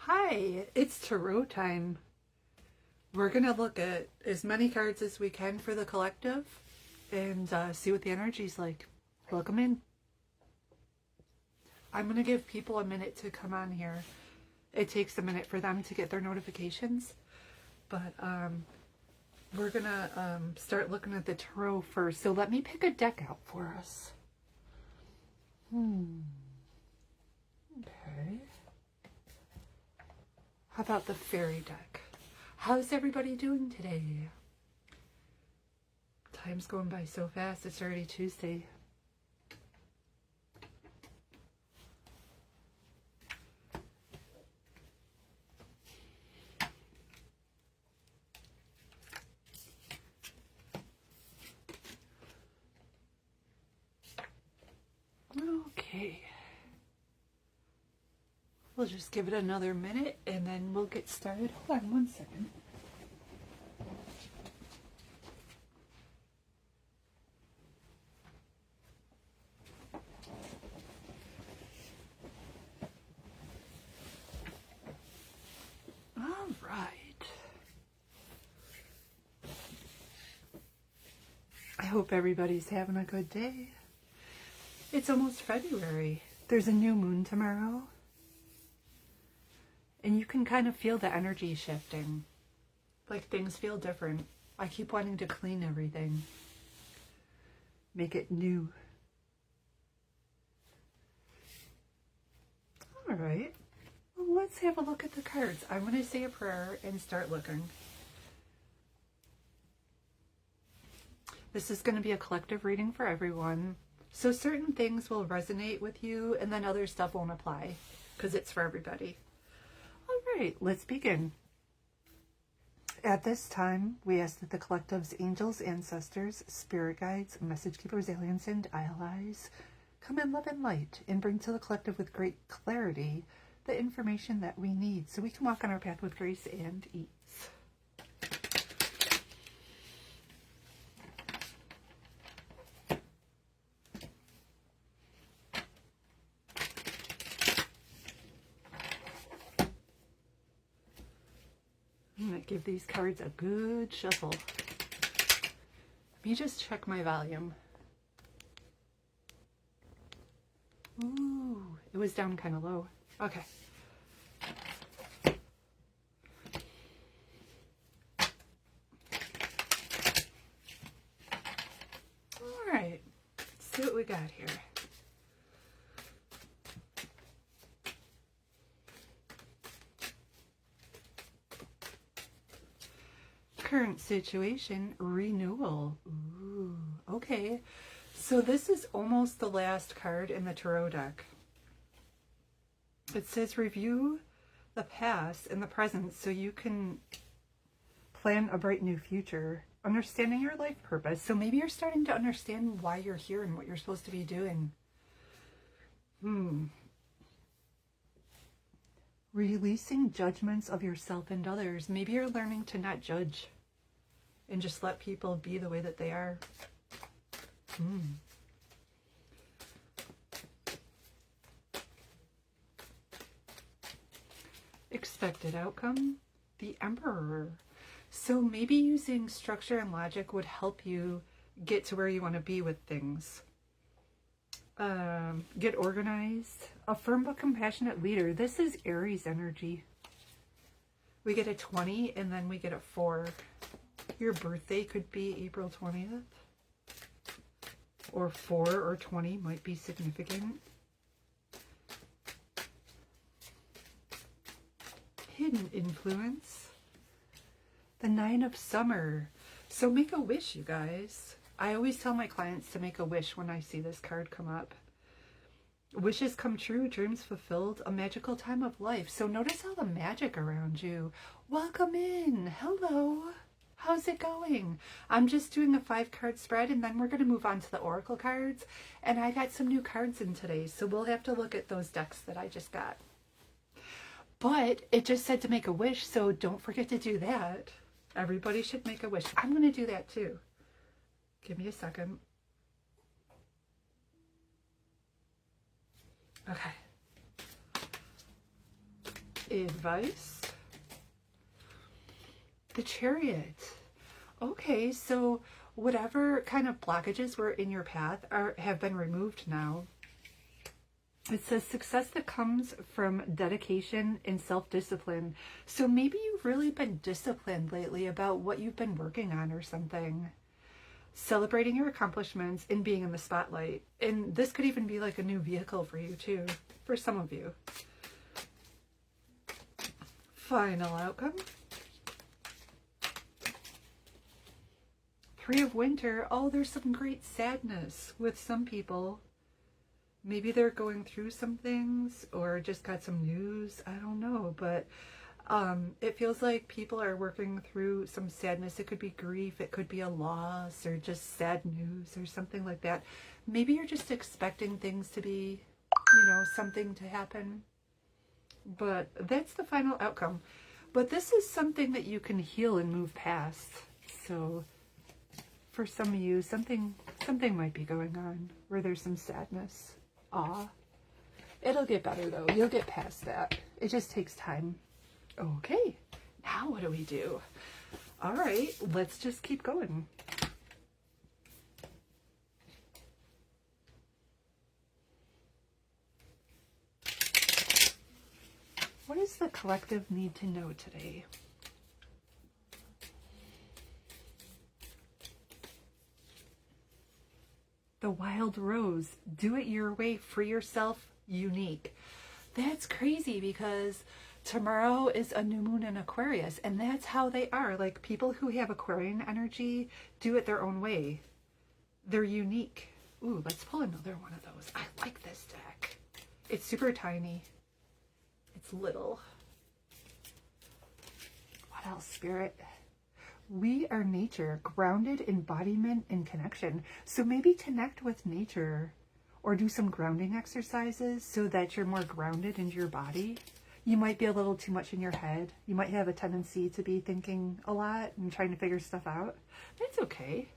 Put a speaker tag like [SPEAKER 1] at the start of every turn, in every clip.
[SPEAKER 1] Hi, it's tarot time. We're going to look at as many cards as we can for the collective and see what the energy's like. Welcome in. I'm going to give people a minute to come on here. It takes a minute for them to get their notifications, but we're going to start looking at the tarot first. So let me pick a deck out for us. Okay. How about the fairy deck? How's everybody doing today? Time's going by so fast. It's already Tuesday. Okay. We'll just give it another minute and then we'll get started. Hold on one second. All right. I hope everybody's having a good day. It's almost February. There's a new moon tomorrow. And you can kind of feel the energy shifting. Like things feel different. I keep wanting to clean everything. Make it new. All right. Well, let's have a look at the cards. I'm going to say a prayer and start looking. This is going to be a collective reading for everyone. So certain things will resonate with you and then other stuff won't apply because it's for everybody. All right, let's begin. At this time, we ask that the collective's angels, ancestors, spirit guides, message keepers, aliens, and allies come in love and light and bring to the collective with great clarity the information that we need so we can walk on our path with grace and ease. I'm going to give these cards a good shuffle. Let me just check my volume. Ooh, it was down kind of low. Okay. All right, let's see what we got here. Current situation, renewal. Ooh, okay. So this is almost the last card in the tarot deck. It says review the past and the present so you can plan a bright new future. Understanding your life purpose. So maybe you're starting to understand why you're here and what you're supposed to be doing. Releasing judgments of yourself and others. Maybe you're learning to not judge and just let people be the way that they are. Expected outcome, the Emperor. So maybe using structure and logic would help you get to where you want to be with things. Get organized. A firm but compassionate leader. This is Aries energy. We get a 20 and then we get a 4. Your birthday could be April 20th. Or 4 or 20 might be significant. Hidden influence. The 9 of Summer. So make a wish, you guys. I always tell my clients to make a wish when I see this card come up. Wishes come true, dreams fulfilled, a magical time of life. So notice all the magic around you. Welcome in. Hello. How's it going? I'm just doing a 5-card spread and then we're going to move on to the oracle cards. And I got some new cards in today, so we'll have to look at those decks that I just got. But it just said to make a wish, so don't forget to do that. Everybody should make a wish. I'm going to do that too. Give me a second. Okay. advice. The Chariot. Okay, so whatever kind of blockages were in your path have been removed now. It says success that comes from dedication and self-discipline. So maybe you've really been disciplined lately about what you've been working on or something. Celebrating your accomplishments and being in the spotlight. And this could even be like a new vehicle for you too, for some of you. Final outcome. Three of Winter. Oh, there's some great sadness with some people. Maybe they're going through some things or just got some news. I don't know, but it feels like people are working through some sadness. It could be grief, it could be a loss, or just sad news or something like that. Maybe you're just expecting things to be, you know, something to happen. But that's the final outcome. But this is something that you can heal and move past. So for some of you, something might be going on where there's some sadness. Aw. It'll get better though. You'll get past that. It just takes time. Okay. Now what do we do? All right. Let's just keep going. What does the collective need to know today? The Wild Rose. Do it your way. Free yourself. Unique. That's crazy because tomorrow is a new moon in Aquarius, and that's how they are. Like, people who have Aquarian energy do it their own way. They're unique. Ooh, let's pull another one of those. I like this deck. It's super tiny. It's little. What else, Spirit? We are nature, grounded, embodiment, and connection. So maybe connect with nature or do some grounding exercises so that you're more grounded into your body. You might be a little too much in your head. You might have a tendency to be thinking a lot and trying to figure stuff out. That's okay.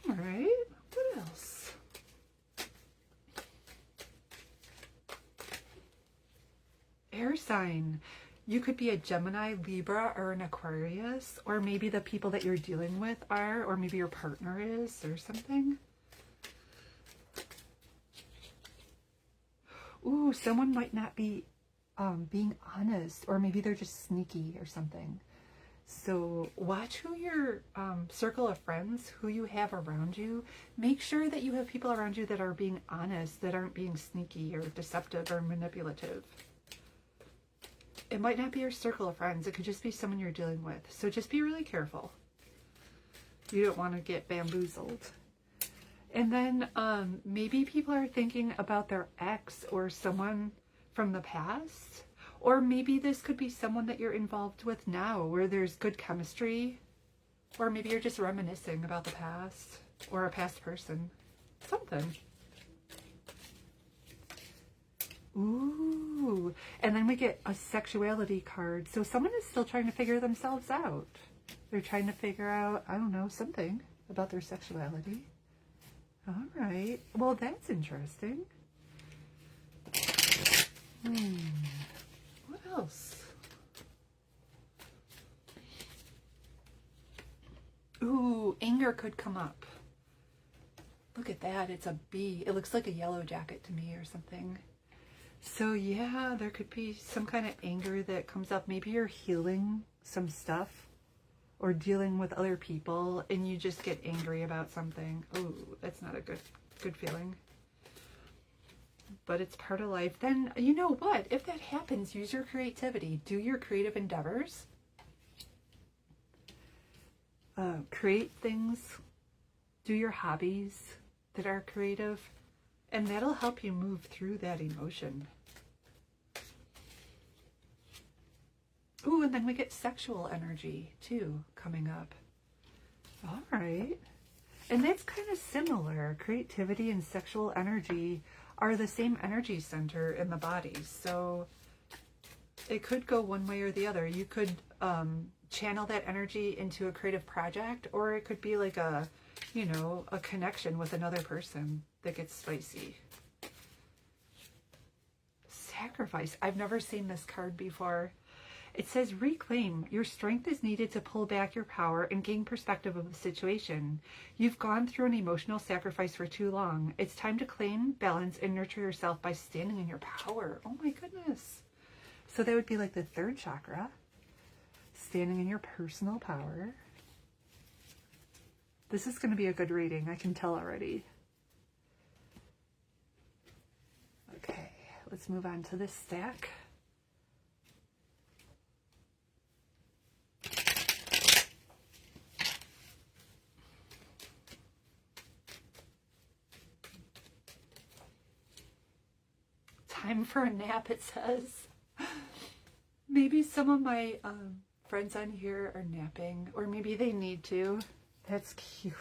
[SPEAKER 1] All right. What else? Air sign. You could be a Gemini, Libra, or an Aquarius, or maybe the people that you're dealing with are, or maybe your partner is, or something. Ooh, someone might not be being honest, or maybe they're just sneaky or something. So watch who your circle of friends, who you have around you. Make sure that you have people around you that are being honest, that aren't being sneaky or deceptive or manipulative. It might not be your circle of friends. It could just be someone you're dealing with. So just be really careful. You don't want to get bamboozled. And then maybe people are thinking about their ex or someone from the past. Or maybe this could be someone that you're involved with now where there's good chemistry. Or maybe you're just reminiscing about the past or a past person. Something. Ooh, and then we get a sexuality card. So someone is still trying to figure themselves out. They're trying to figure out, I don't know, something about their sexuality. All right. Well, that's interesting. What else? Ooh, anger could come up. Look at that. It's a bee. It looks like a yellow jacket to me or something. So yeah, there could be some kind of anger that comes up. Maybe you're healing some stuff or dealing with other people and you just get angry about something. Oh, that's not a good feeling. But it's part of life. Then, you know what? If that happens, use your creativity. Do your creative endeavors. Create things. Do your hobbies that are creative. And that'll help you move through that emotion. Ooh, and then we get sexual energy too coming up. All right. And that's kind of similar. Creativity and sexual energy are the same energy center in the body. So it could go one way or the other. You could channel that energy into a creative project, or it could be like a, you know, a connection with another person that gets spicy. sacrifice. I've never seen this card before. It says, reclaim. Your strength is needed to pull back your power and gain perspective of the situation. You've gone through an emotional sacrifice for too long. It's time to claim, balance, and nurture yourself by standing in your power. Oh my goodness. So that would be like the third chakra. Standing in your personal power. This is going to be a good reading. I can tell already. Okay, let's move on to this stack. Time for a nap, it says. Maybe some of my friends on here are napping, or maybe they need to. That's cute.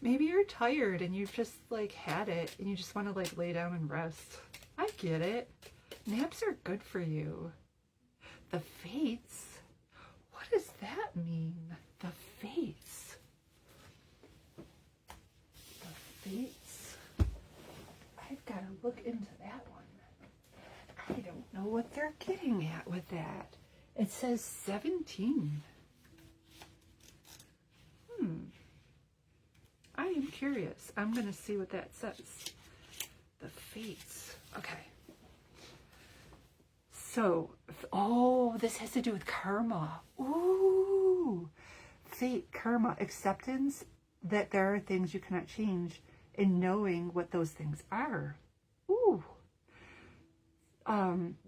[SPEAKER 1] Maybe you're tired and you've just like had it and you just want to like lay down and rest. I get it. Naps are good for you. The fates? What does that mean? The fates. The fates. I've got to look into that one. I don't know what they're getting at with that. It says 17. I am curious. I'm going to see what that says. The fates. Okay. So, oh, this has to do with karma. Ooh. Fate, karma, acceptance that there are things you cannot change and knowing what those things are. Ooh.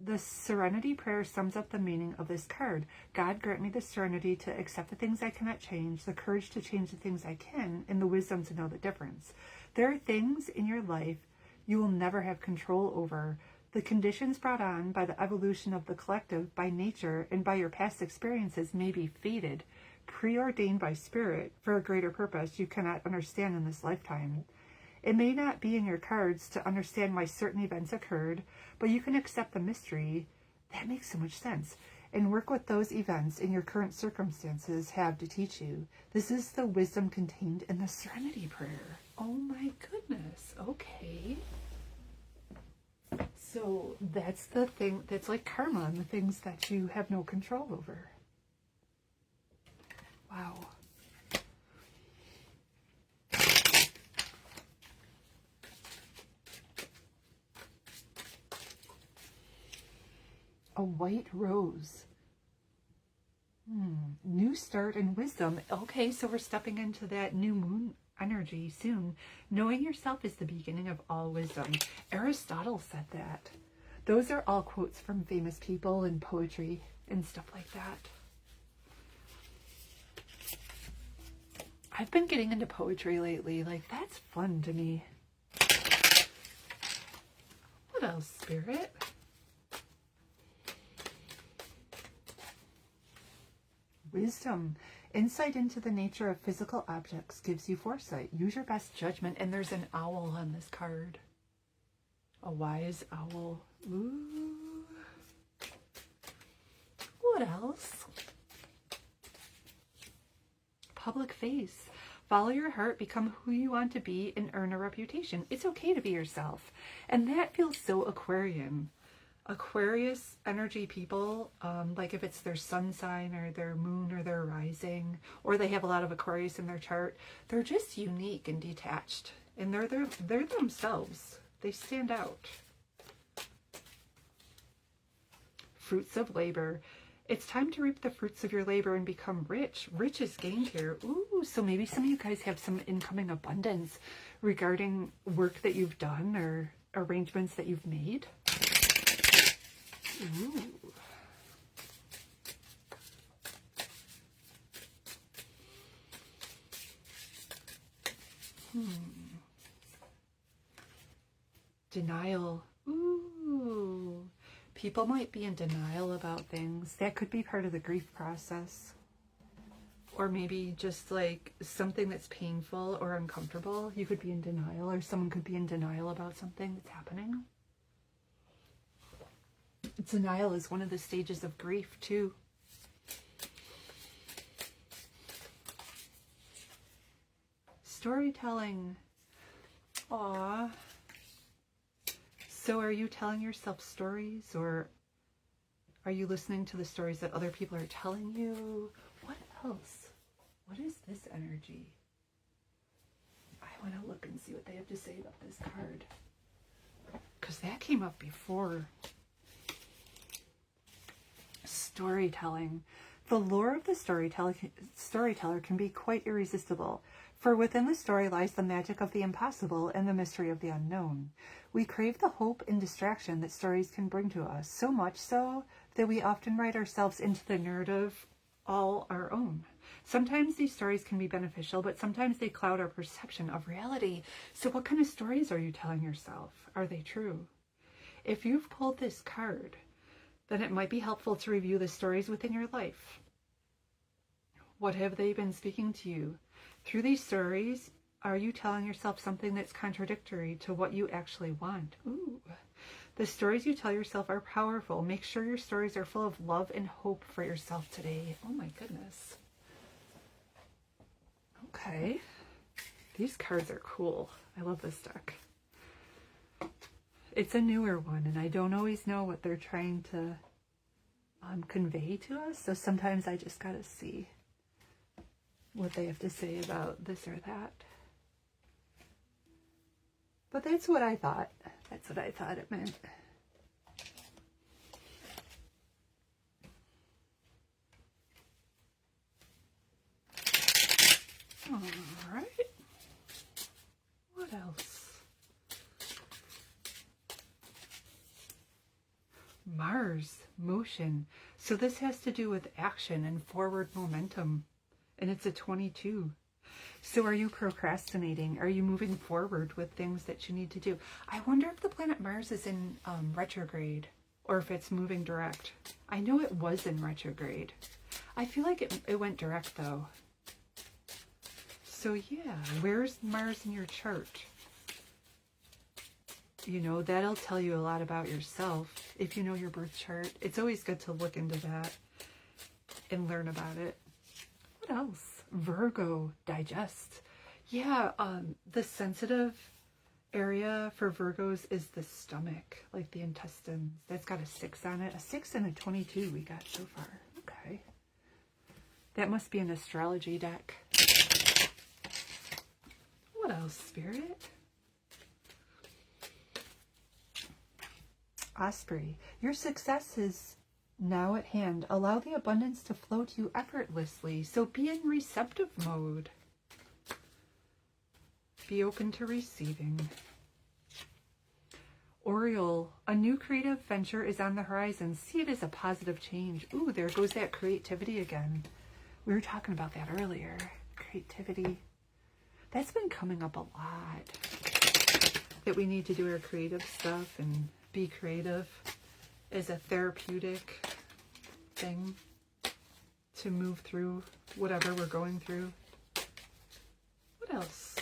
[SPEAKER 1] The Serenity Prayer sums up the meaning of this card. God, grant me the serenity to accept the things I cannot change, the courage to change the things I can, and the wisdom to know the difference. There are things in your life you will never have control over. The conditions brought on by the evolution of the collective, by nature, and by your past experiences may be fated, preordained by spirit for a greater purpose you cannot understand in this lifetime. It may not be in your cards to understand why certain events occurred, but you can accept the mystery. That makes so much sense. And work with those events in your current circumstances have to teach you. This is the wisdom contained in the Serenity Prayer. Oh my goodness. Okay. So that's the thing, that's like karma and the things that you have no control over. Wow. A white rose. New start and wisdom. Okay, so we're stepping into that new moon energy soon. Knowing yourself is the beginning of all wisdom. Aristotle said that. Those are all quotes from famous people and poetry and stuff like that. I've been getting into poetry lately. Like, that's fun to me. What else, Spirit? Wisdom. Insight into the nature of physical objects gives you foresight. Use your best judgment. And there's an owl on this card. A wise owl. Ooh. What else? Public face. Follow your heart, become who you want to be, and earn a reputation. It's okay to be yourself. And that feels so Aquarian. Aquarius energy people, like if it's their sun sign or their moon or their rising, or they have a lot of Aquarius in their chart, they're just unique and detached. And they're themselves. They stand out. Fruits of labor. It's time to reap the fruits of your labor and become rich. Rich is gained here. Ooh, so maybe some of you guys have some incoming abundance regarding work that you've done or arrangements that you've made. Ooh. Denial. Ooh. People might be in denial about things. That could be part of the grief process. Or maybe just like something that's painful or uncomfortable. You could be in denial, or someone could be in denial about something that's happening. Denial is one of the stages of grief too. Storytelling. Aww. So are you telling yourself stories, or are you listening to the stories that other people are telling you? What else? What is this energy? I want to look and see what they have to say about this card, because that came up before. Storytelling. The lure of the storyteller can be quite irresistible, for within the story lies the magic of the impossible and the mystery of the unknown. We crave the hope and distraction that stories can bring to us, so much so that we often write ourselves into the narrative all our own. Sometimes these stories can be beneficial, but sometimes they cloud our perception of reality. So what kind of stories are you telling yourself? Are they true? If you've pulled this card, then it might be helpful to review the stories within your life. What have they been speaking to you? Through these stories, are you telling yourself something that's contradictory to what you actually want? Ooh. The stories you tell yourself are powerful. Make sure your stories are full of love and hope for yourself today. Oh my goodness. Okay. These cards are cool. I love this deck. It's a newer one, and I don't always know what they're trying to convey to us. So sometimes I just gotta see what they have to say about this or that. But that's what I thought. That's what I thought it meant. All right. What else? Mars, motion. So this has to do with action and forward momentum. And it's a 22. So are you procrastinating? Are you moving forward with things that you need to do? I wonder if the planet Mars is in retrograde, or if it's moving direct. I know it was in retrograde. I feel like it went direct though. So yeah, where's Mars in your chart? You know, that'll tell you a lot about yourself. If you know your birth chart, it's always good to look into that and learn about it. What else? Virgo, digest. Yeah, the sensitive area for Virgos is the stomach, like the intestines. That's got a 6 on it. A 6 and a 22 we got so far. Okay. That must be an astrology deck. What else, Spirit? Osprey, your success is now at hand. Allow the abundance to flow to you effortlessly. So be in receptive mode. Be open to receiving. Oriole, a new creative venture is on the horizon. See it as a positive change. Ooh, there goes that creativity again. We were talking about that earlier. Creativity. That's been coming up a lot. That we need to do our creative stuff and be creative as a therapeutic thing to move through whatever we're going through. What else?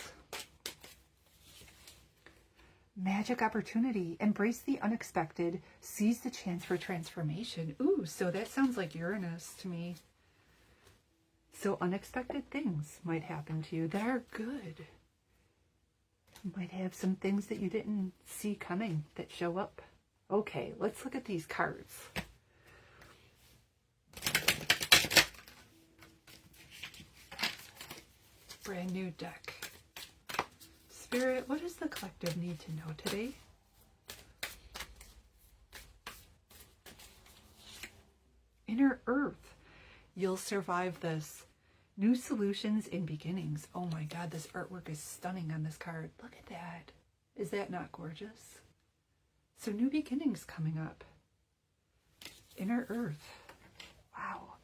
[SPEAKER 1] Magic opportunity. Embrace the unexpected. Seize the chance for transformation. Ooh, so that sounds like Uranus to me. So unexpected things might happen to you that are good. You might have some things that you didn't see coming that show up. Okay, let's look at these cards. Brand new deck. Spirit, what does the collective need to know today? Inner Earth. You'll survive this. New solutions in beginnings. Oh my God, this artwork is stunning on this card. Look at that. Is that not gorgeous? So new beginnings coming up. Inner Earth. Wow.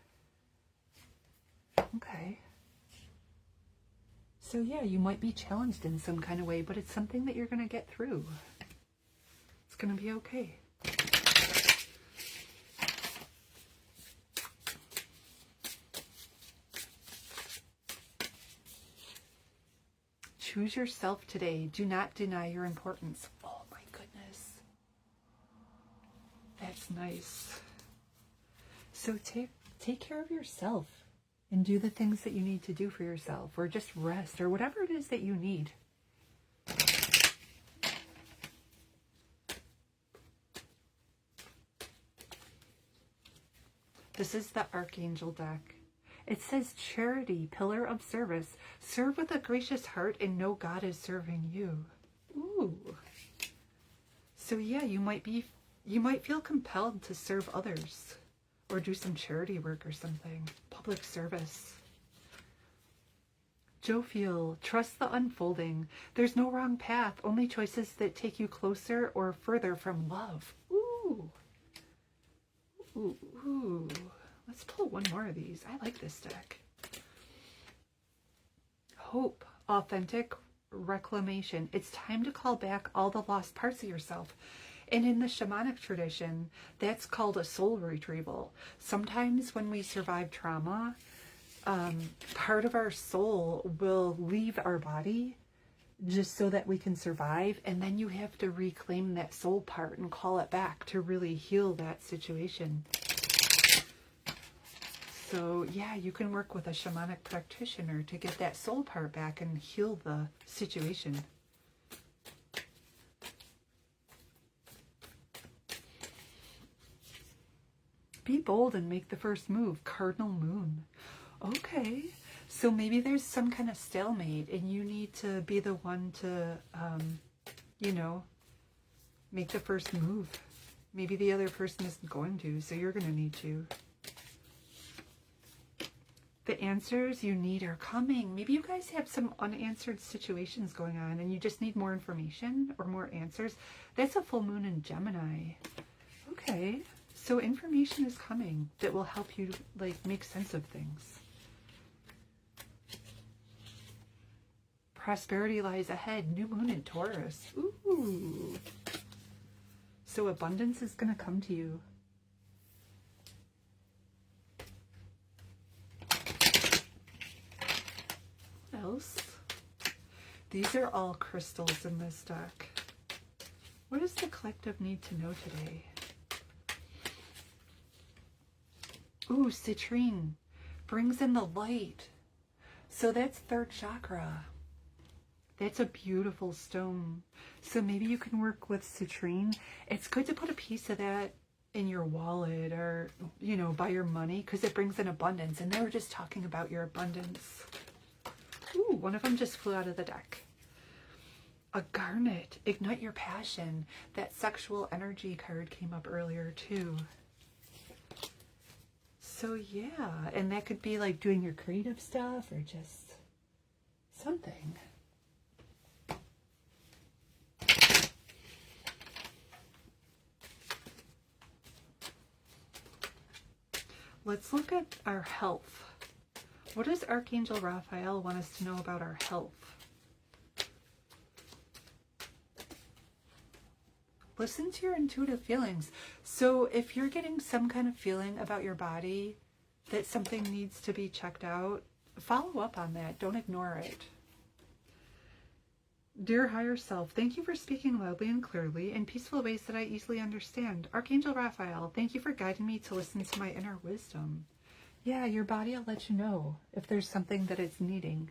[SPEAKER 1] Okay. So yeah, you might be challenged in some kind of way, but it's something that you're going to get through. It's going to be okay. Choose yourself today. Do not deny your importance. Oh my goodness. That's nice. So take care of yourself and do the things that you need to do for yourself, or just rest, or whatever it is that you need. This is the Archangel deck. It says charity, pillar of service. Serve with a gracious heart and know God is serving you. Ooh. So yeah, you might feel compelled to serve others or do some charity work or something. Public service. Jovial, trust the unfolding. There's no wrong path, only choices that take you closer or further from love. Ooh. Ooh, ooh. Let's pull one more of these. I like this deck. Hope, authentic reclamation. It's time to call back all the lost parts of yourself. And in the shamanic tradition, that's called a soul retrieval. Sometimes when we survive trauma, part of our soul will leave our body just so that we can survive. And then you have to reclaim that soul part and call it back to really heal that situation. So yeah, you can work with a shamanic practitioner to get that soul part back and heal the situation. Be bold and make the first move. Cardinal Moon. Okay, so maybe there's some kind of stalemate and you need to be the one to, you know, make the first move. Maybe the other person isn't going to, so you're going to need to. The answers you need are coming. Maybe you guys have some unanswered situations going on and you just need more information or more answers. That's a full moon in Gemini. Okay, so information is coming that will help you like make sense of things. Prosperity lies ahead. New moon in Taurus. Ooh. So abundance is going to come to you. Else? These are all crystals in this deck. What does the collective need to know today? Ooh, citrine brings in the light. So that's third chakra. That's a beautiful stone. So maybe you can work with citrine. It's good to put a piece of that in your wallet or, you know, by your money because it brings in abundance. And they were just talking about your abundance. Ooh, one of them just flew out of the deck. A garnet. Ignite your passion. That sexual energy card came up earlier too. So yeah, and that could be like doing your creative stuff or just something. Let's look at our health. What does Archangel Raphael want us to know about our health? Listen to your intuitive feelings. So if you're getting some kind of feeling about your body that something needs to be checked out, follow up on that. Don't ignore it. Dear higher self, thank you for speaking loudly and clearly in peaceful ways that I easily understand. Archangel Raphael, thank you for guiding me to listen to my inner wisdom. Yeah, your body will let you know if there's something that it's needing.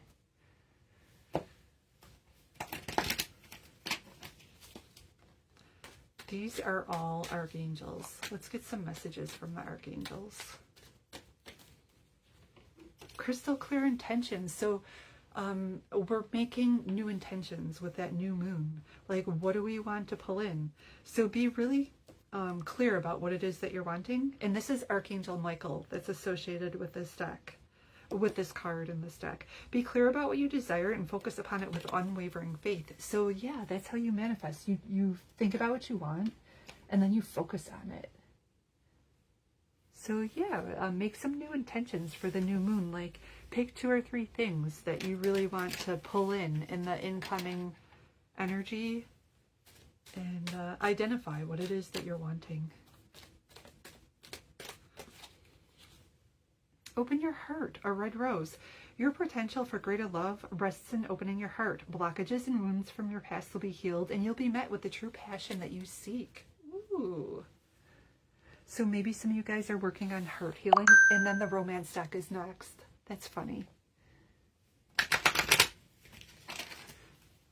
[SPEAKER 1] These are all archangels. Let's get some messages from the archangels. Crystal clear intentions. So we're making new intentions with that new moon. Like, what do we want to pull in? So be really clear about what it is that you're wanting. And this is Archangel Michael that's associated with this deck, with this card in this deck. Be clear about what you desire and focus upon it with unwavering faith. So yeah, that's how you manifest. You think about what you want and then you focus on it. So yeah, make some new intentions for the new moon. Like pick 2 or 3 things that you really want to pull in the incoming energy and identify what it is that you're wanting. Open your heart, a red rose. Your potential for greater love rests in opening your heart. Blockages and wounds from your past will be healed and you'll be met with the true passion that you seek. Ooh. So maybe some of you guys are working on heart healing and then the romance deck is next. That's funny.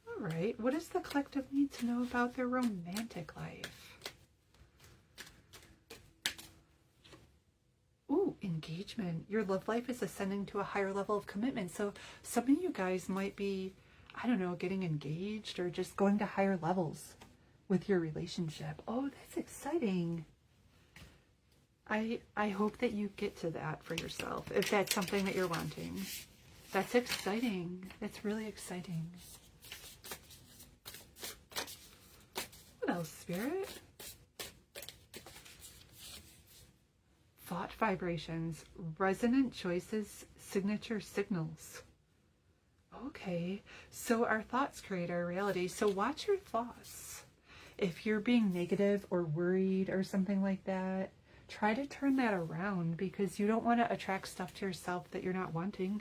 [SPEAKER 1] All right, what does the collective need to know about their romantic life? Ooh, engagement. Your love life is ascending to a higher level of commitment. So some of you guys might be, I don't know, getting engaged or just going to higher levels with your relationship. Oh, that's exciting. I hope that you get to that for yourself, if that's something that you're wanting. That's exciting. That's really exciting. What else, Spirit? Thought vibrations, resonant choices, signature signals. Okay, so our thoughts create our reality. So watch your thoughts. If you're being negative or worried or something like that, try to turn that around, because you don't want to attract stuff to yourself that you're not wanting.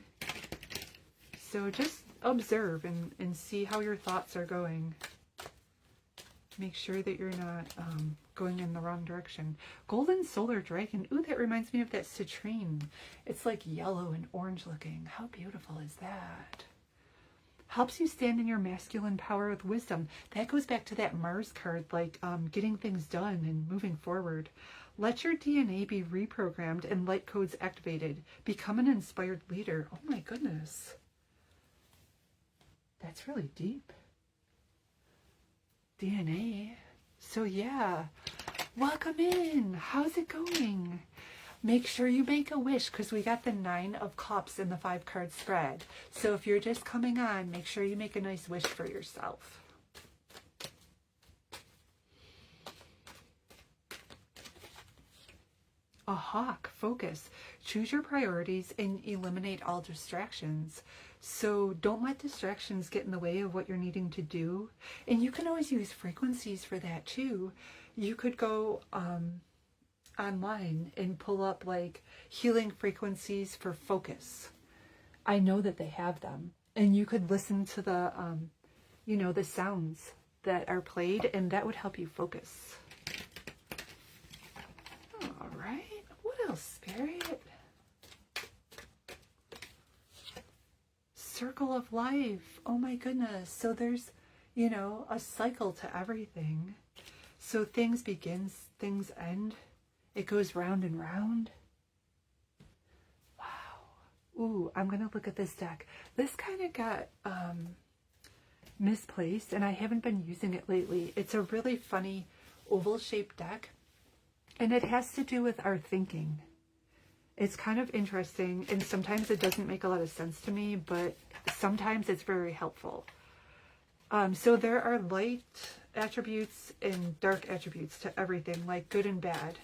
[SPEAKER 1] So just observe and see how your thoughts are going. Make sure that you're not going in the wrong direction. Golden Solar Dragon. Ooh, that reminds me of that citrine. It's like yellow and orange looking. How beautiful is that? Helps you stand in your masculine power with wisdom. That goes back to that Mars card, like getting things done and moving forward. Let your DNA be reprogrammed and light codes activated. Become an inspired leader. Oh my goodness. That's really deep. DNA. So yeah, welcome in. How's it going? Make sure you make a wish, because we got the 9 of Cups in the 5-card spread. So if you're just coming on, make sure you make a nice wish for yourself. A hawk. Focus. Choose your priorities and eliminate all distractions. So don't let distractions get in the way of what you're needing to do. And you can always use frequencies for that too. You could go online and pull up like healing frequencies for focus. I know that they have them. And you could listen to the, you know, the sounds that are played, and that would help you focus. All right. What else, Spirit? Circle of life. Oh my goodness. So there's, you know, a cycle to everything. So things begin, things end. It goes round and round. Wow. Ooh, I'm going to look at this deck. This kind of got misplaced, and I haven't been using it lately. It's a really funny oval-shaped deck, and it has to do with our thinking. It's kind of interesting, and sometimes it doesn't make a lot of sense to me, but sometimes it's very helpful. So there are light attributes and dark attributes to everything, like good and bad.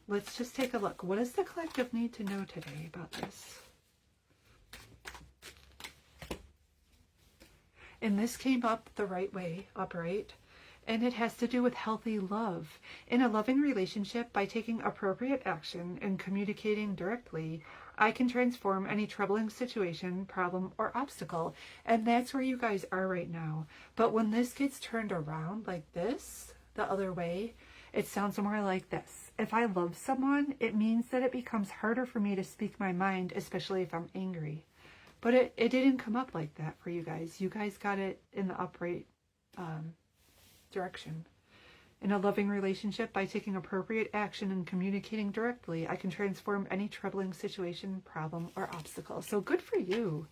[SPEAKER 1] Let's just take a look. What does the collective need to know today about this? And this came up the right way, upright. And it has to do with healthy love. In a loving relationship, by taking appropriate action and communicating directly, I can transform any troubling situation, problem, or obstacle. And that's where you guys are right now. But when this gets turned around like this, the other way, it sounds more like this. If I love someone, it means that it becomes harder for me to speak my mind, especially if I'm angry. But it didn't come up like that for you guys. You guys got it in the upright direction. In a loving relationship, by taking appropriate action and communicating directly, I can transform any troubling situation, problem, or obstacle. So good for you.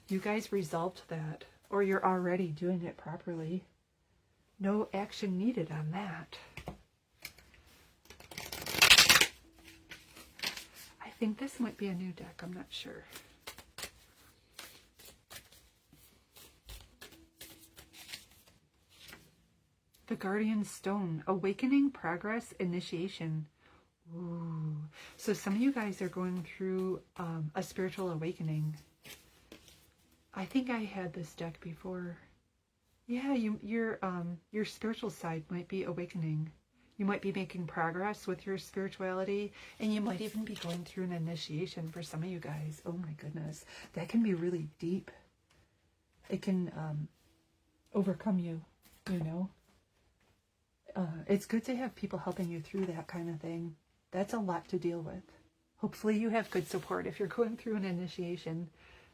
[SPEAKER 1] You guys resolved that, or you're already doing it properly. No action needed on that. I think this might be a new deck. I'm not sure. The Guardian Stone. Awakening, progress, initiation. Ooh. So some of you guys are going through a spiritual awakening. I think I had this deck before. Yeah, your spiritual side might be awakening. You might be making progress with your spirituality, and you might even be going through an initiation for some of you guys. Oh my goodness. That can be really deep. It can overcome you, you know. It's good to have people helping you through that kind of thing. That's a lot to deal with. Hopefully you have good support if you're going through an initiation.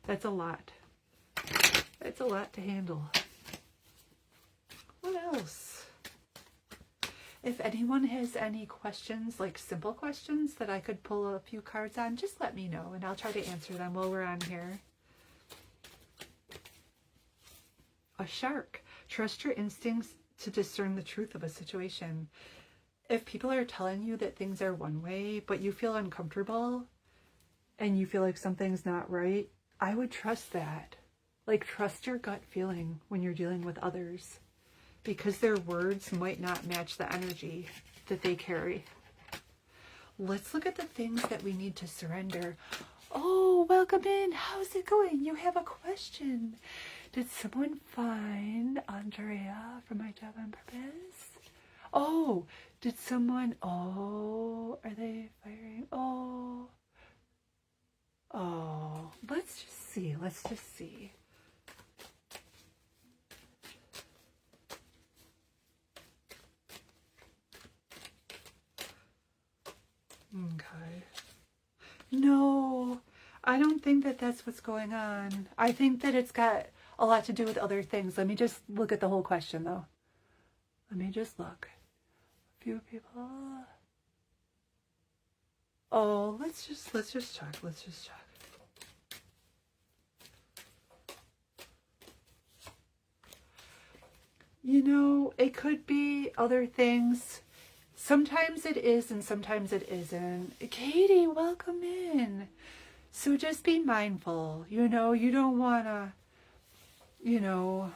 [SPEAKER 1] That's a lot. That's a lot to handle. What else? If anyone has any questions, like simple questions that I could pull a few cards on, just let me know and I'll try to answer them while we're on here. A shark. Trust your instincts to discern the truth of a situation. If people are telling you that things are one way, but you feel uncomfortable and you feel like something's not right, I would trust that. Like, trust your gut feeling when you're dealing with others, because their words might not match the energy that they carry. Let's look at the things that we need to surrender. Oh, welcome in. How's it going? You have a question. Did someone find Andrea for my job on purpose? Oh, did someone... Oh, are they firing? Oh. Oh, let's just see. Let's just see. Okay. No, I don't think that that's what's going on. I think that it's got a lot to do with other things. Let me just look at the whole question, though. Let me just look. A few people. Oh, let's just check. Let's just check. You know, it could be other things. Sometimes it is and sometimes it isn't. Katie, welcome in. So just be mindful. You know, you don't want to, you know,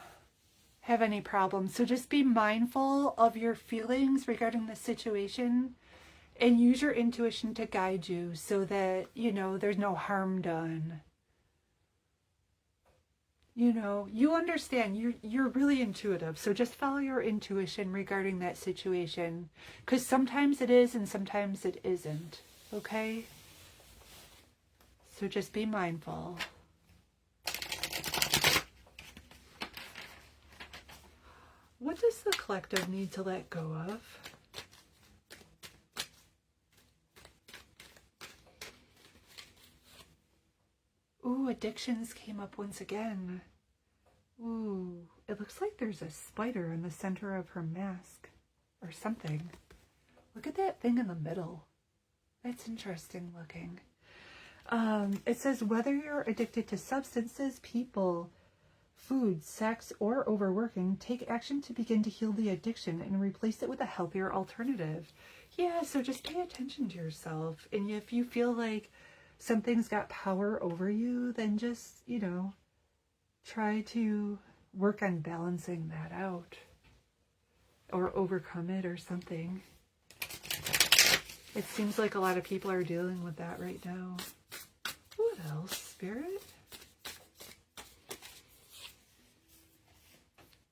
[SPEAKER 1] have any problems. So just be mindful of your feelings regarding the situation and use your intuition to guide you so that, you know, there's no harm done. You know, you understand, you're really intuitive, so just follow your intuition regarding that situation, because sometimes it is and sometimes it isn't, okay? So just be mindful. What does the collective need to let go of? Ooh, addictions came up once again. Ooh, it looks like there's a spider in the center of her mask or something. Look at that thing in the middle. That's interesting looking. It says whether you're addicted to substances, people, food, sex, or overworking, take action to begin to heal the addiction and replace it with a healthier alternative. Yeah, so just pay attention to yourself. And if you feel like something's got power over you, then just, you know, try to work on balancing that out or overcome it or something. It seems like a lot of people are dealing with that right now. What else, Spirit?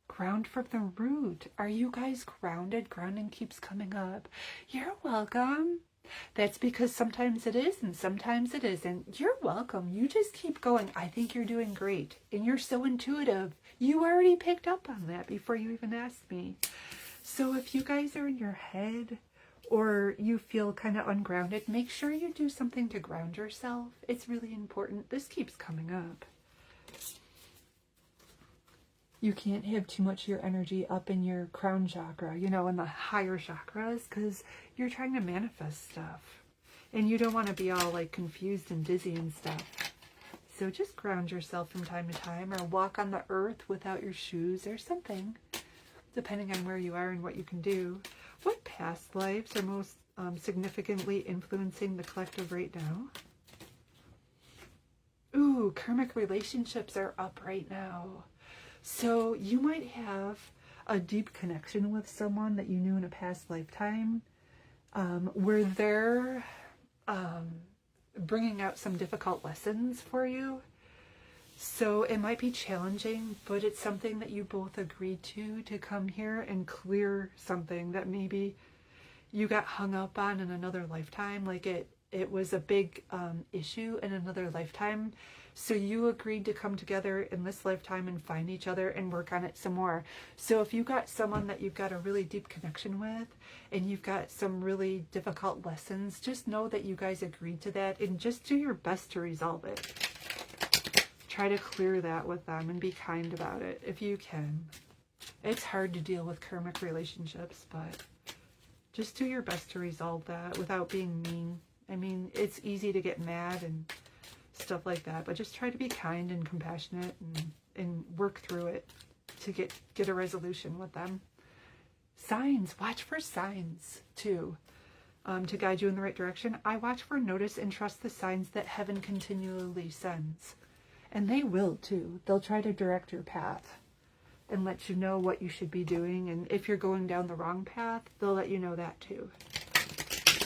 [SPEAKER 1] Ground from the root. Are you guys grounded? Grounding keeps coming up. You're welcome. That's because sometimes it is and sometimes it isn't. You're welcome. You just keep going. I think you're doing great. And you're so intuitive. You already picked up on that before you even asked me. So if you guys are in your head or you feel kind of ungrounded, make sure you do something to ground yourself. It's really important. This keeps coming up. You can't have too much of your energy up in your crown chakra, you know, in the higher chakras, because you're trying to manifest stuff. And you don't want to be all like confused and dizzy and stuff. So just ground yourself from time to time, or walk on the earth without your shoes or something, depending on where you are and what you can do. What past lives are most significantly influencing the collective right now? Ooh, karmic relationships are up right now. So you might have a deep connection with someone that you knew in a past lifetime, where they're bringing out some difficult lessons for you. So it might be challenging, but it's something that you both agreed to come here and clear something that maybe you got hung up on in another lifetime. Like it was a big issue in another lifetime. So you agreed to come together in this lifetime and find each other and work on it some more. So if you got someone that you've got a really deep connection with and you've got some really difficult lessons, just know that you guys agreed to that and just do your best to resolve it. Try to clear that with them and be kind about it if you can. It's hard to deal with karmic relationships, but Just do your best to resolve that without being mean. I mean, it's easy to get mad and stuff like that, but just try to be kind and compassionate and work through it to get a resolution with them. Signs, watch for signs too, to guide you in the right direction. I watch for, notice, and trust the signs that heaven continually sends. And they will too. They'll try to direct your path and let you know what you should be doing. And if you're going down the wrong path, they'll let you know that too.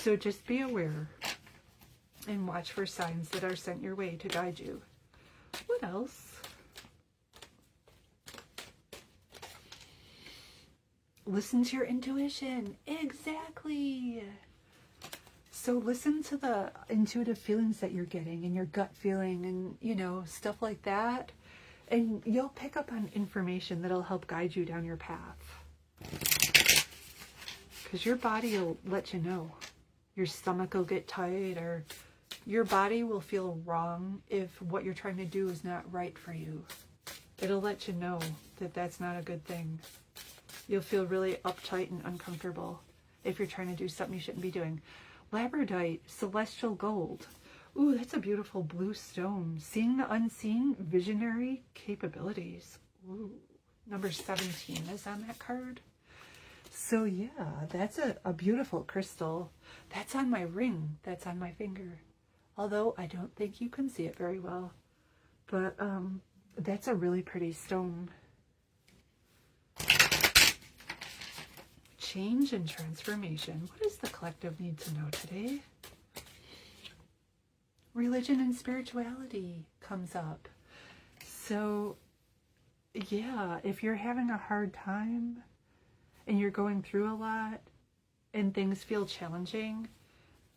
[SPEAKER 1] So just be aware and watch for signs that are sent your way to guide you. What else? Listen to your intuition. Exactly. So listen to the intuitive feelings that you're getting and your gut feeling and, you know, stuff like that. And you'll pick up on information that'll help guide you down your path. Because your body will let you know. Your stomach will get tight, or your body will feel wrong if what you're trying to do is not right for you. It'll let you know that that's not a good thing. You'll feel really uptight and uncomfortable if you're trying to do something you shouldn't be doing. Labradorite, celestial gold. Ooh, that's a beautiful blue stone. Seeing the unseen, visionary capabilities. Ooh, number 17 is on that card. So yeah, that's a beautiful crystal. That's on my ring. That's on my finger. Although I don't think you can see it very well. But that's a really pretty stone. Change and transformation. What does the collective need to know today? Religion and spirituality comes up. So, yeah, if you're having a hard time and you're going through a lot and things feel challenging,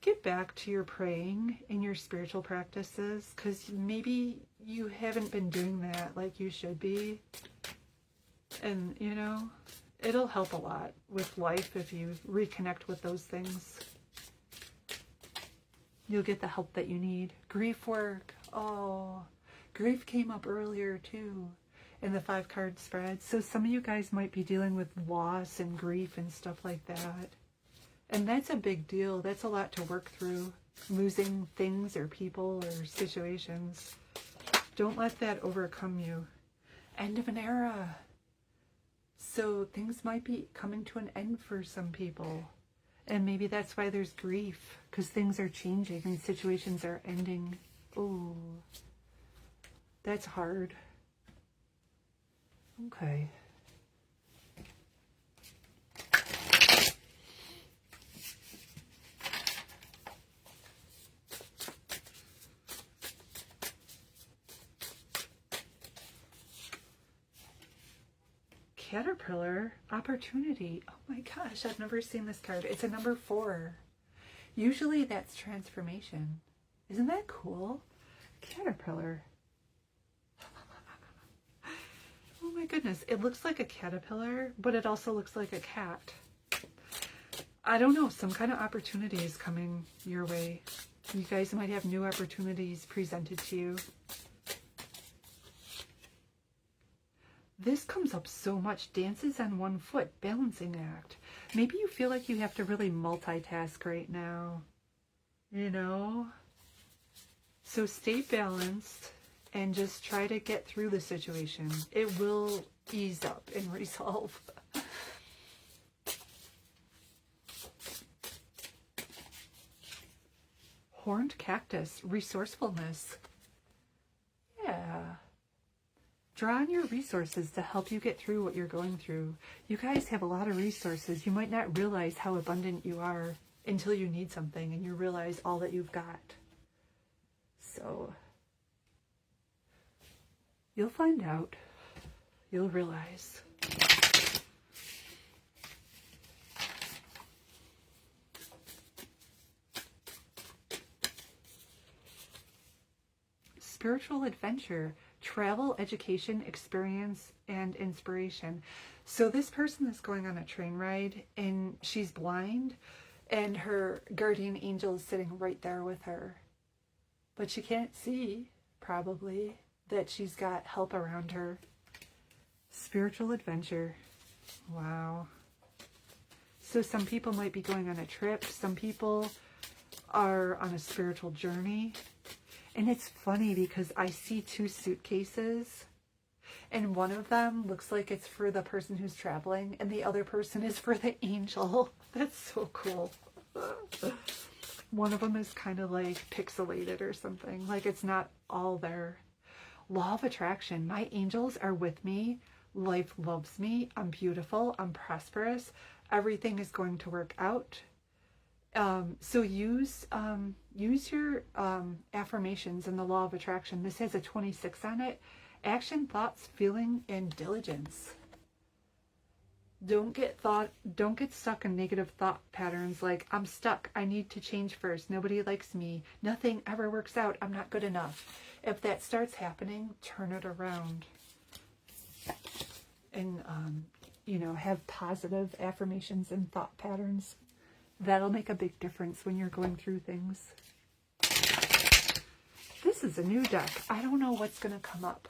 [SPEAKER 1] get back to your praying and your spiritual practices, because maybe you haven't been doing that like you should be. And, you know, it'll help a lot with life if you reconnect with those things. You'll get the help that you need. Grief work. Oh, grief came up earlier too in the 5-card spread. So some of you guys might be dealing with loss and grief and stuff like that. And that's a big deal. That's a lot to work through. Losing things or people or situations. Don't let that overcome you. End of an era. So things might be coming to an end for some people. And maybe that's why there's grief, because things are changing and situations are ending. Oh, that's hard. Okay. Caterpillar, opportunity. Oh my gosh, I've never seen this card. It's a number 4. Usually that's transformation. Isn't that cool? Caterpillar. Oh my goodness. It looks like a caterpillar, but it also looks like a cat. I don't know. Some kind of opportunity is coming your way. You guys might have new opportunities presented to you. This comes up so much. Dances on one foot, balancing act. Maybe you feel like you have to really multitask right now. You know? So stay balanced and just try to get through the situation. It will ease up and resolve. Horned cactus, resourcefulness. Yeah. Draw on your resources to help you get through what you're going through. You guys have a lot of resources. You might not realize how abundant you are until you need something and you realize all that you've got. So, you'll find out. You'll realize. Spiritual adventure. Travel, education, experience, and inspiration. So this person is going on a train ride and she's blind and her guardian angel is sitting right there with her. But she can't see, probably, that she's got help around her. Spiritual adventure. Wow. So some people might be going on a trip. Some people are on a spiritual journey. And it's funny because I see 2 suitcases, and one of them looks like it's for the person who's traveling, and the other person is for the angel. That's so cool. One of them is kind of like pixelated or something. Like it's not all there. Law of attraction. My angels are with me. Life loves me. I'm beautiful. I'm prosperous. Everything is going to work out. So use your affirmations in the law of attraction. This has a 26 on it. Action, thoughts, feeling, and diligence. Don't get stuck in negative thought patterns like, I'm stuck, I need to change first, nobody likes me, nothing ever works out, I'm not good enough. If that starts happening, turn it around. And, have positive affirmations and thought patterns. That'll make a big difference when you're going through things. This is a new deck. I don't know what's going to come up.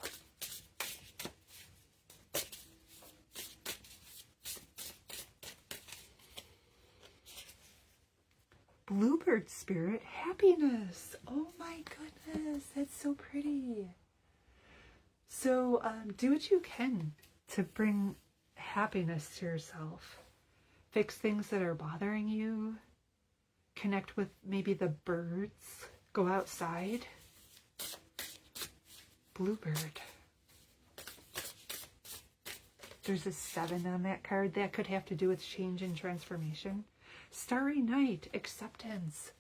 [SPEAKER 1] Bluebird Spirit, happiness. Oh my goodness, that's so pretty. So do what you can to bring happiness to yourself. Fix things that are bothering you. Connect with maybe the birds. Go outside. Bluebird. There's a 7 on that card. That could have to do with change and transformation. Starry night, acceptance.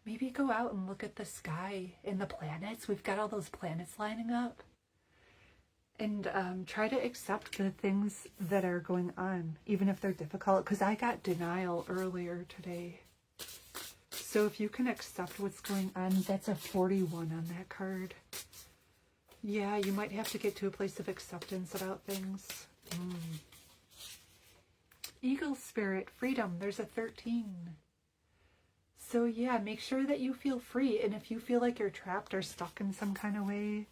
[SPEAKER 1] Maybe go out and look at the sky and the planets. We've got all those planets lining up. And try to accept the things that are going on, even if they're difficult. Because I got denial earlier today. So if you can accept what's going on, that's a 41 on that card. Yeah, you might have to get to a place of acceptance about things. Eagle Spirit, freedom, there's a 13. So yeah, make sure that you feel free. And if you feel like you're trapped or stuck in some kind of way,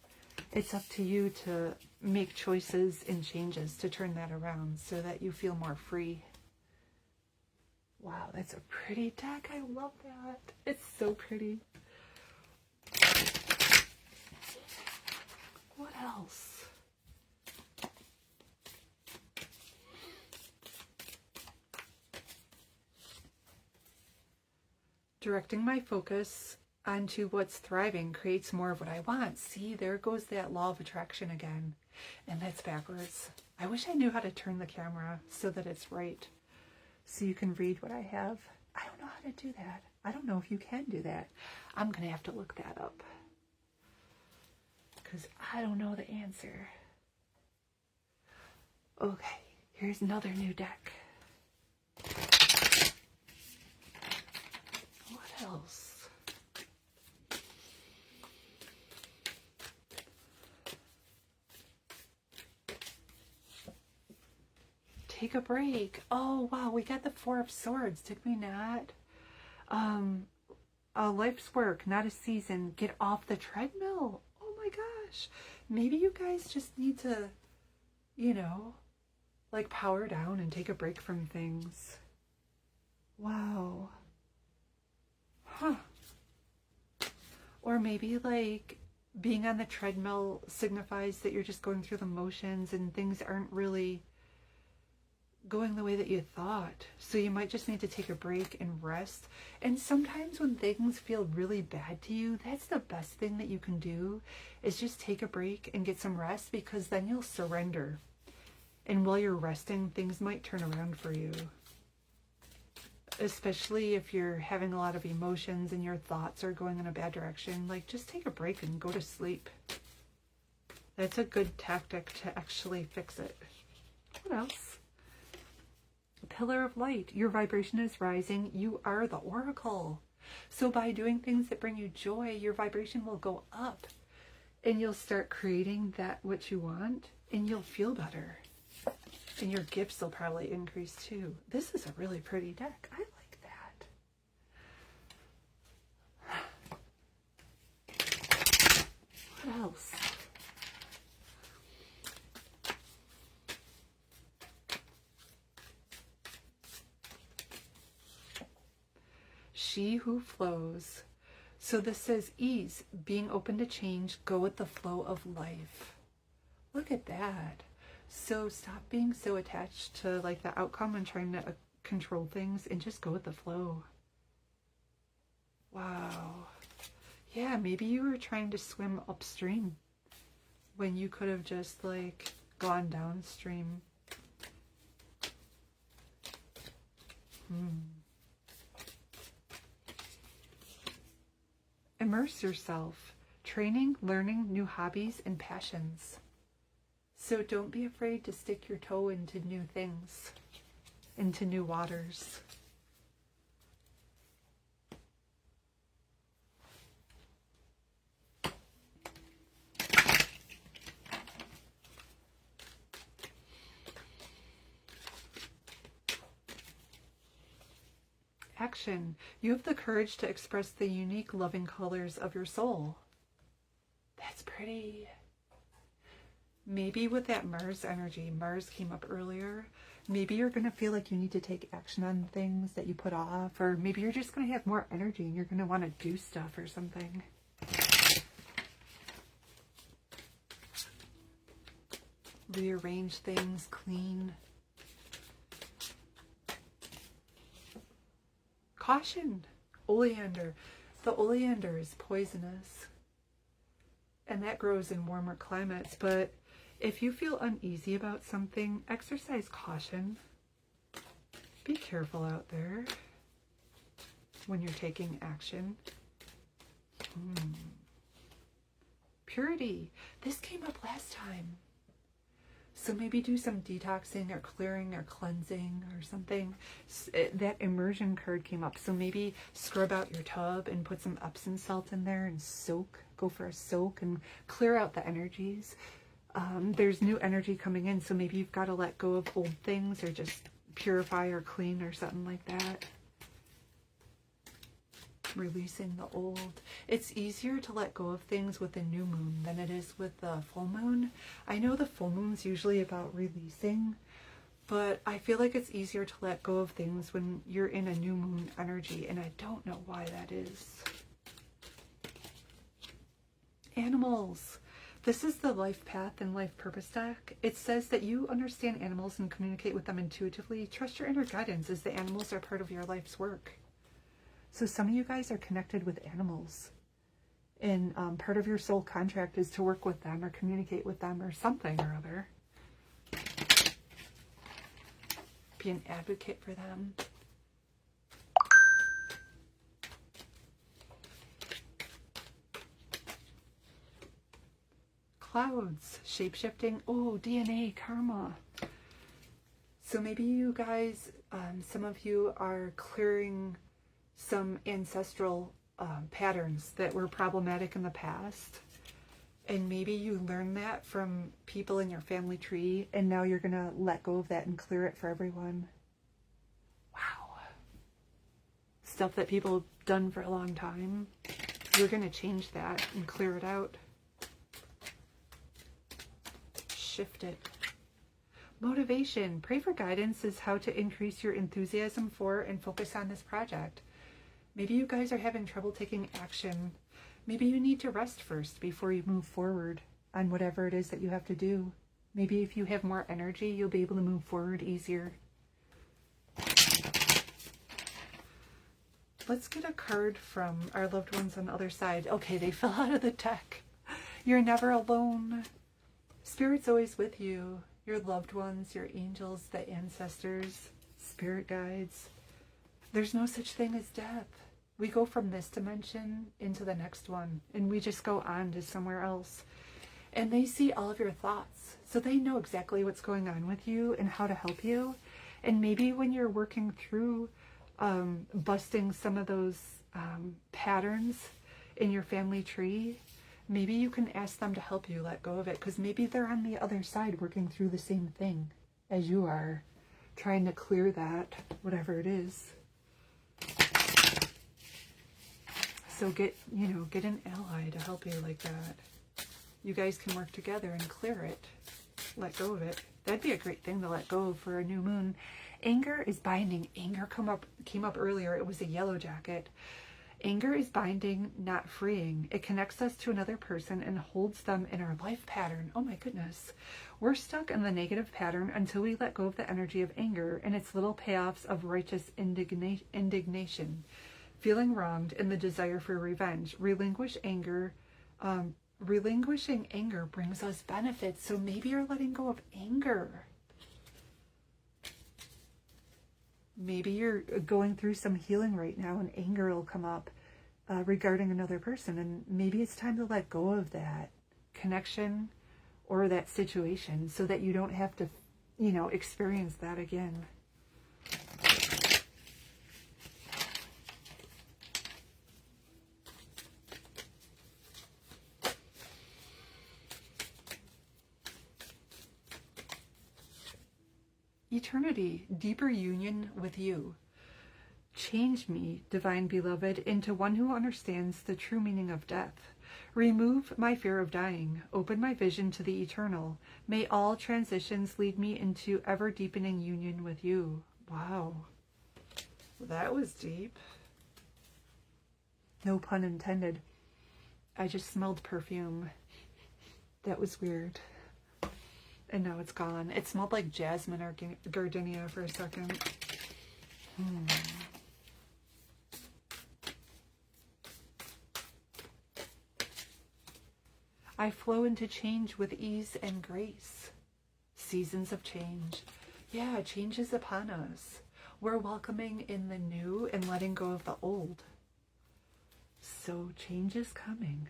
[SPEAKER 1] it's up to you to make choices and changes to turn that around so that you feel more free. Wow, that's a pretty deck. I love that. It's so pretty. What else? Directing my focus onto what's thriving creates more of what I want. See, there goes that law of attraction again. And that's backwards. I wish I knew how to turn the camera so that it's right. So you can read what I have. I don't know how to do that. I don't know if you can do that. I'm going to have to look that up. Because I don't know the answer. Okay, here's another new deck. What else? Take a break. Oh, wow, we got the 4 of Swords. Did we not? A life's work, not a season. Get off the treadmill. Oh my gosh. Maybe you guys just need to, like power down and take a break from things. Wow. Huh. Or maybe like being on the treadmill signifies that you're just going through the motions and things aren't really going the way that you thought. So you might just need to take a break and rest. And sometimes when things feel really bad to you, that's the best thing that you can do, is just take a break and get some rest, because then you'll surrender. And while you're resting, things might turn around for you. Especially if you're having a lot of emotions and your thoughts are going in a bad direction, like just take a break and go to sleep. That's a good tactic to actually fix it. What else? Pillar of light. Your vibration is rising. You are the oracle. So by doing things that bring you joy, your vibration will go up and you'll start creating that what you want, and you'll feel better. And your gifts will probably increase too. This is a really pretty deck. I like that. What else? she who flows. So this says ease, being open to change, go with the flow of life. Look at that. So stop being so attached to like the outcome and trying to control things and just go with the flow. Wow. Yeah, maybe you were trying to swim upstream when you could have just like gone downstream. Immerse yourself, training, learning new hobbies and passions. So don't be afraid to stick your toe into new things, into new waters. Action. You have the courage to express the unique loving colors of your soul. That's pretty. Maybe with that Mars energy, Mars came up earlier, maybe you're going to feel like you need to take action on things that you put off, or maybe you're just going to have more energy and you're going to want to do stuff or something. Rearrange things, clean. Caution, oleander. The oleander is poisonous, and that grows in warmer climates, but if you feel uneasy about something, exercise caution. Be careful out there when you're taking action. Purity. This came up last time. So maybe do some detoxing or clearing or cleansing or something. That immersion card came up. So maybe scrub out your tub and put some Epsom salt in there and soak. Go for a soak and clear out the energies. There's new energy coming in. So maybe you've got to let go of old things or just purify or clean or something like that. Releasing the old. It's easier to let go of things with a new moon than it is with the full moon. I know the full moon's usually about releasing, but I feel like it's easier to let go of things when you're in a new moon energy, and I don't know why that is. Animals. This is the life path and life purpose deck. It says that you understand animals and communicate with them intuitively. Trust your inner guidance as the animals are part of your life's work. So some of you guys are connected with animals, and part of your soul contract is to work with them or communicate with them or something or other. Be an advocate for them. Clouds, shape-shifting. Oh, DNA, karma. So maybe you guys, some of you are clearing some ancestral patterns that were problematic in the past, and maybe you learned that from people in your family tree, and now you're gonna let go of that and clear it for everyone. Wow. Stuff that people have done for a long time, you're gonna change that and clear it out. Shift it. Motivation. Pray for guidance as how to increase your enthusiasm for and focus on this project. Maybe you guys are having trouble taking action. Maybe you need to rest first before you move forward on whatever it is that you have to do. Maybe if you have more energy, you'll be able to move forward easier. Let's get a card from our loved ones on the other side. Okay, they fell out of the deck. You're never alone. Spirit's always with you. Your loved ones, your angels, the ancestors, spirit guides. There's no such thing as death. We go from this dimension into the next one, and we just go on to somewhere else. And they see all of your thoughts, so they know exactly what's going on with you and how to help you. And maybe when you're working through busting some of those patterns in your family tree, maybe you can ask them to help you let go of it, because maybe they're on the other side working through the same thing as you are, trying to clear that, whatever it is. So get an ally to help you like that. You guys can work together and clear it. Let go of it. That'd be a great thing to let go of for a new moon. Anger is binding. Anger came up earlier. It was a yellow jacket. Anger is binding, not freeing. It connects us to another person and holds them in our life pattern. Oh my goodness. We're stuck in the negative pattern until we let go of the energy of anger and its little payoffs of righteous indignation, feeling wronged, and the desire for revenge. Relinquishing anger brings us benefits. So maybe you're letting go of anger. Maybe you're going through some healing right now and anger will come up regarding another person. And maybe it's time to let go of that connection or that situation so that you don't have to, experience that again. Eternity, deeper union with you. Change me, divine beloved, into one who understands the true meaning of death. Remove my fear of dying. Open my vision to the eternal. May all transitions lead me into ever-deepening union with you. Wow. That was deep. No pun intended. I just smelled perfume. That was weird. And now it's gone. It smelled like jasmine or gardenia for a second. I flow into change with ease and grace. Seasons of change. Yeah, change is upon us. We're welcoming in the new and letting go of the old. So change is coming.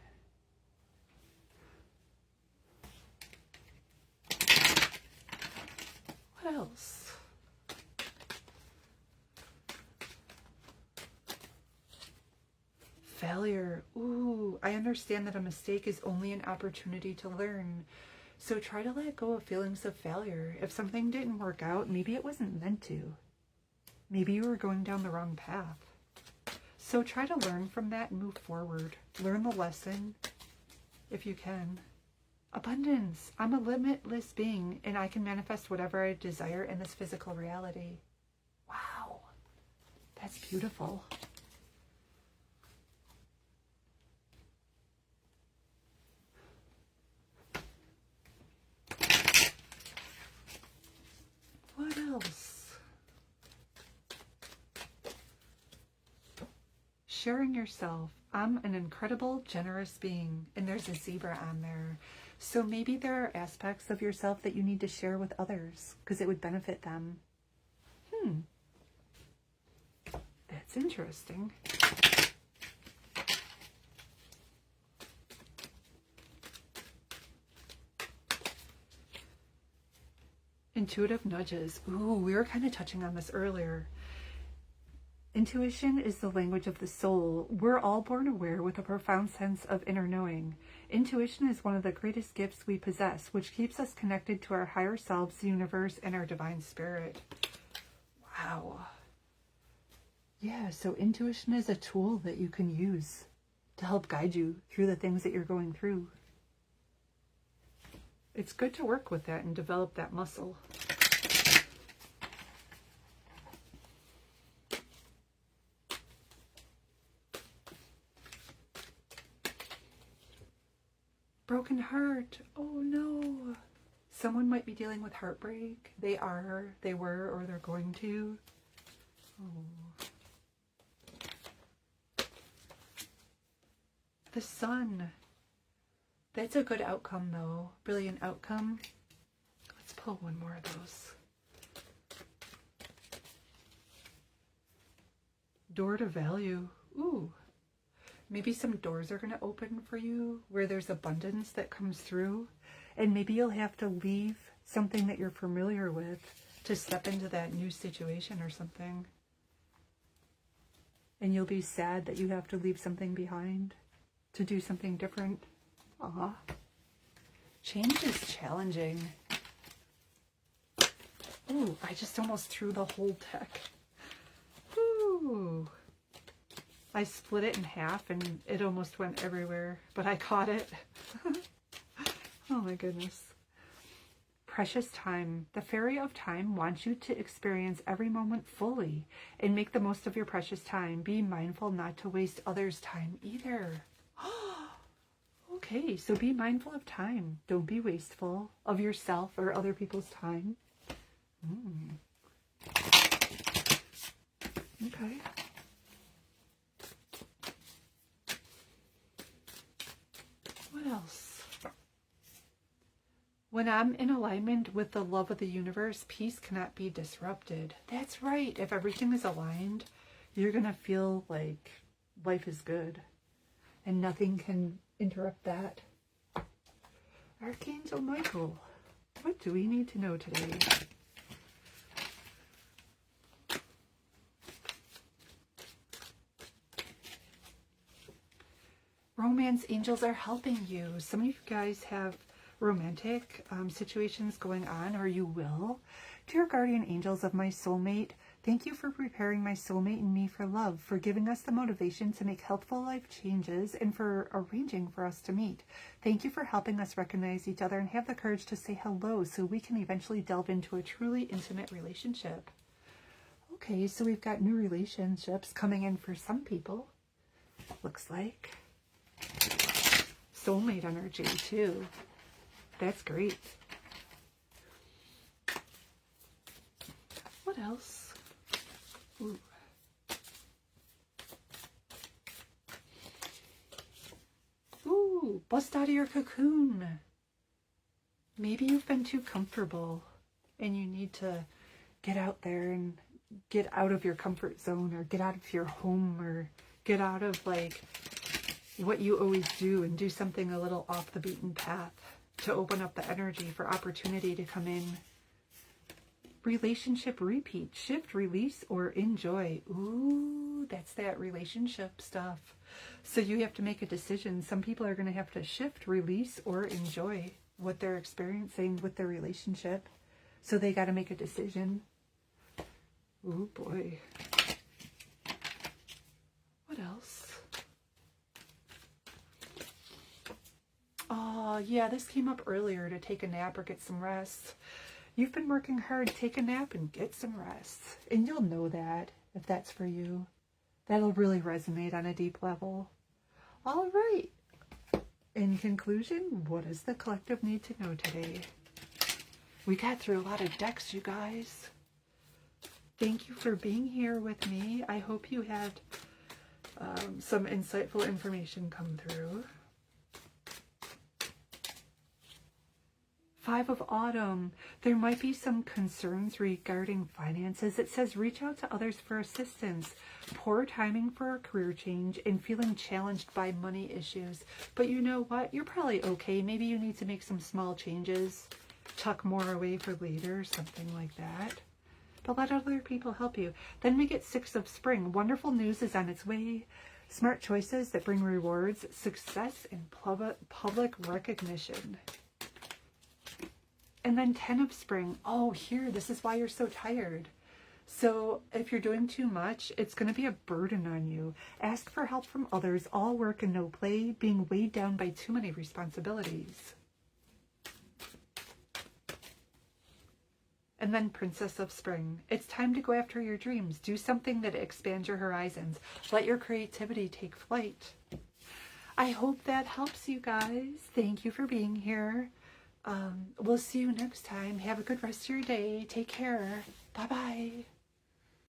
[SPEAKER 1] What else? Failure. Ooh, I understand that a mistake is only an opportunity to learn. So try to let go of feelings of failure. If something didn't work out, maybe it wasn't meant to. Maybe you were going down the wrong path. So try to learn from that and move forward. Learn the lesson if you can. Abundance. I'm a limitless being and I can manifest whatever I desire in this physical reality. Wow. That's beautiful. What else? Sharing yourself. I'm an incredible, generous being. And there's a zebra on there. So maybe there are aspects of yourself that you need to share with others because it would benefit them. That's interesting. Intuitive nudges. Ooh, we were kind of touching on this earlier. Intuition is the language of the soul. We're all born aware with a profound sense of inner knowing. Intuition is one of the greatest gifts we possess, which keeps us connected to our higher selves, the universe, and our divine spirit. Wow. Yeah, so intuition is a tool that you can use to help guide you through the things that you're going through. It's good to work with that and develop that muscle. Broken heart. Oh no. Someone might be dealing with heartbreak. They were, or they're going to. Oh. The sun. That's a good outcome though. Brilliant outcome. Let's pull one more of those. Door to value. Ooh. Maybe some doors are going to open for you where there's abundance that comes through. And maybe you'll have to leave something that you're familiar with to step into that new situation or something. And you'll be sad that you have to leave something behind to do something different. Aw. Change is challenging. Ooh, I just almost threw the whole deck. Ooh. I split it in half and it almost went everywhere, but I caught it. Oh my goodness. precious time. The Fairy of Time wants you to experience every moment fully and make the most of your precious time. Be mindful not to waste others' time either. Okay, so be mindful of time. Don't be wasteful of yourself or other people's time. Okay. What else? When I'm in alignment with the love of the universe, peace cannot be disrupted. That's right. If everything is aligned, you're going to feel like life is good and nothing can interrupt that. Archangel Michael, what do we need to know today? Romance angels are helping you. Some of you guys have romantic situations going on, or you will. Dear guardian angels of my soulmate, thank you for preparing my soulmate and me for love, for giving us the motivation to make healthful life changes, and for arranging for us to meet. Thank you for helping us recognize each other and have the courage to say hello so we can eventually delve into a truly intimate relationship. Okay, so we've got new relationships coming in for some people, looks like. Soulmate energy too. That's great. What else? Ooh. Ooh, bust out of your cocoon. Maybe you've been too comfortable and you need to get out there and get out of your comfort zone, or get out of your home, or get out of like what you always do and do something a little off the beaten path to open up the energy for opportunity to come in. Relationship repeat, shift, release, or enjoy. Ooh, that's that relationship stuff. So you have to make a decision. Some people are going to have to shift, release, or enjoy what they're experiencing with their relationship. So they got to make a decision. Ooh, boy. What else? Oh, yeah, this came up earlier, to take a nap or get some rest. You've been working hard. Take a nap and get some rest. And you'll know that if that's for you. That'll really resonate on a deep level. All right. In conclusion, what does the collective need to know today? We got through a lot of decks, you guys. Thank you for being here with me. I hope you had some insightful information come through. 5 of Autumn. There might be some concerns regarding finances. It says reach out to others for assistance. Poor timing for a career change and feeling challenged by money issues. But you know what? You're probably okay. Maybe you need to make some small changes. Tuck more away for later, something like that. But let other people help you. Then we get 6 of Spring. Wonderful news is on its way. Smart choices that bring rewards, success, and public recognition. And then 10 of Spring. Oh, here, this is why you're so tired. So if you're doing too much, it's going to be a burden on you. Ask for help from others. All work and no play. Being weighed down by too many responsibilities. And then Princess of Spring. It's time to go after your dreams. Do something that expands your horizons. Let your creativity take flight. I hope that helps you guys. Thank you for being here. We'll see you next time. Have a good rest of your day. Take care. Bye-bye.